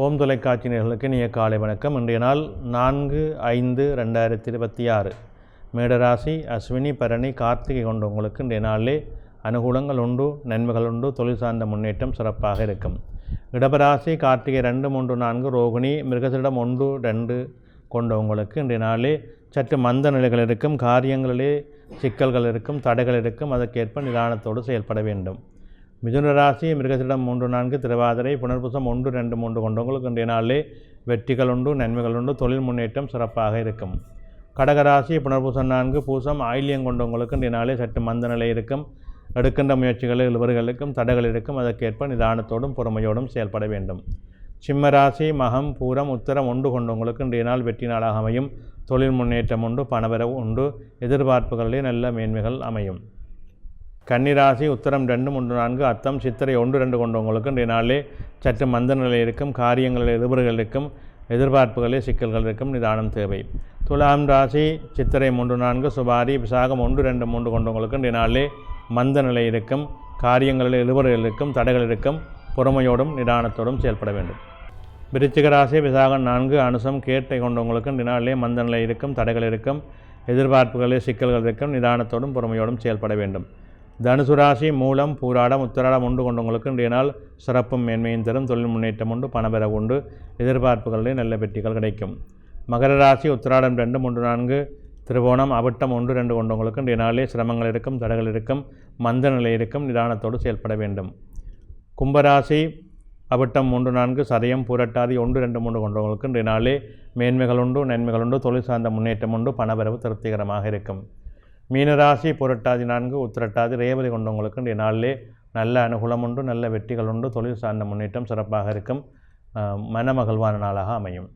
ஓம் தொலைக்காட்சி நேயர்களுக்கு இனிய காலை வணக்கம். இன்றைய நாள் 4/5/2026 மேடராசி அஸ்வினி பரணி கார்த்திகை கொண்ட உங்களுக்கு இன்றைய நாளிலே அனுகூலங்கள் உண்டு, நன்மைகள் உண்டு, தொழில் சார்ந்த முன்னேற்றம் சிறப்பாக இருக்கும். இடபராசி கார்த்திகை 2, 3, 4 ரோகிணி மிருகசிடம் 1, 2 கொண்ட உங்களுக்கு இன்றைய நாளிலே சற்று மந்த நிலைகள் இருக்கும், காரியங்களிலே சிக்கல்கள் இருக்கும், தடைகள் இருக்கும். அதற்கேற்ப நிதானத்தோடு செயல்பட வேண்டும். மிதுன ராசி மிருகசிடம் 3, 4 திருவாதிரை புனர்பூசம் 1, 2, 3 கொண்டவங்களுக்கு இன்றைய நாளிலே வெற்றிகள் உண்டு, நன்மைகள் உண்டு, தொழில் முன்னேற்றம் சிறப்பாக இருக்கும். கடகராசி புனர்பூசம் 4 பூசம் ஆயில்யம் கொண்டவங்களுக்கு இன்றைய நாளிலே சற்று மந்த நிலை இருக்கும், எடுக்கின்ற முயற்சிகளில் இழுவர்களுக்கும் தடைகள் இருக்கும். அதற்கேற்ப நிதானத்தோடும் பொறுமையோடும் செயல்பட வேண்டும். சிம்மராசி மகம் பூரம் உத்தரம் 1 கொண்டவங்களுக்கு இன்றைய நாள் வெற்றி நாளாக அமையும். தொழில் முன்னேற்றம் உண்டு, பணவரவு உண்டு, எதிர்பார்ப்புகளிலே நல்ல மேன்மைகள் அமையும். கன்னிராசி உத்தரம் 2, 3, 4 அத்தம் சித்திரை 1, 2 கொண்டவங்களுக்கு இன்றைய நாளிலே சற்று மந்த நிலை இருக்கும், காரியங்களில் எதிர்ப்புகள் இருக்கும், எதிர்பார்ப்புகளே சிக்கல்கள் இருக்கும், நிதானம் தேவை. துலாம் ராசி சித்திரை 3, 4 சுபாரி விசாகம் 1, 2, 3 கொண்டவங்களுக்கு இன்றைய நாளிலே மந்த நிலை இருக்கும், காரியங்களில் எதிர்ப்புகள் இருக்கும், தடைகள் இருக்கும். பொறுமையோடும் நிதானத்தோடும் செயல்பட வேண்டும். விருச்சிக ராசி விசாகம் 4 அனுசம் கேட்டை கொண்டவங்களுக்கு இன்றைய நாளிலே மந்த நிலை இருக்கும், தடைகள் இருக்கும், எதிர்பார்ப்புகளே சிக்கல்கள் இருக்கும், நிதானத்தோடும் பொறுமையோடும் செயல்பட வேண்டும். தனுசு ராசி மூலம் பூராடம் உத்திராடம் 1 கொண்டவங்களுக்கு இன்றைய நாள் சிறப்பும் மேன்மையும் தரும், தொழில் முன்னேற்றம் உண்டு, பணவரவு உண்டு, எதிர்பார்ப்புகளிலே நல்ல வெற்றிகள் கிடைக்கும். மகர ராசி உத்திராடம் 2, 3, 4 திருவோணம் அவிட்டம் 1, 2 கொண்டவங்களுக்கு இன்றைய நாளிலே சிரமங்கள் இருக்கும், தடைகள் இருக்கும், மந்த நிலை இருக்கும், நிதானத்தோடு செயல்பட வேண்டும். கும்பராசி அவிட்டம் 3, 4 சதயம் பூரட்டாதி 1, 2, 3 கொண்டவங்களுக்கு இன்றைய நாளிலே மேன்மைகள் உண்டு, நன்மைகள் உண்டு, தொழில் சார்ந்த முன்னேற்றம் உண்டு, பணவரவு திருப்திகரமாக இருக்கும். மீனராசி புரட்டாதி 4 உத்திரட்டாதி ரேவதி கொண்டவங்களுக்கு இன்றைய நாளிலே நல்ல அனுகூலம் உண்டு, நல்ல வெற்றிகள் உண்டு, தொழில் சார்ந்த முன்னேற்றம் சிறப்பாக இருக்கும், மனமகிழ்வான நாளாக அமையும்.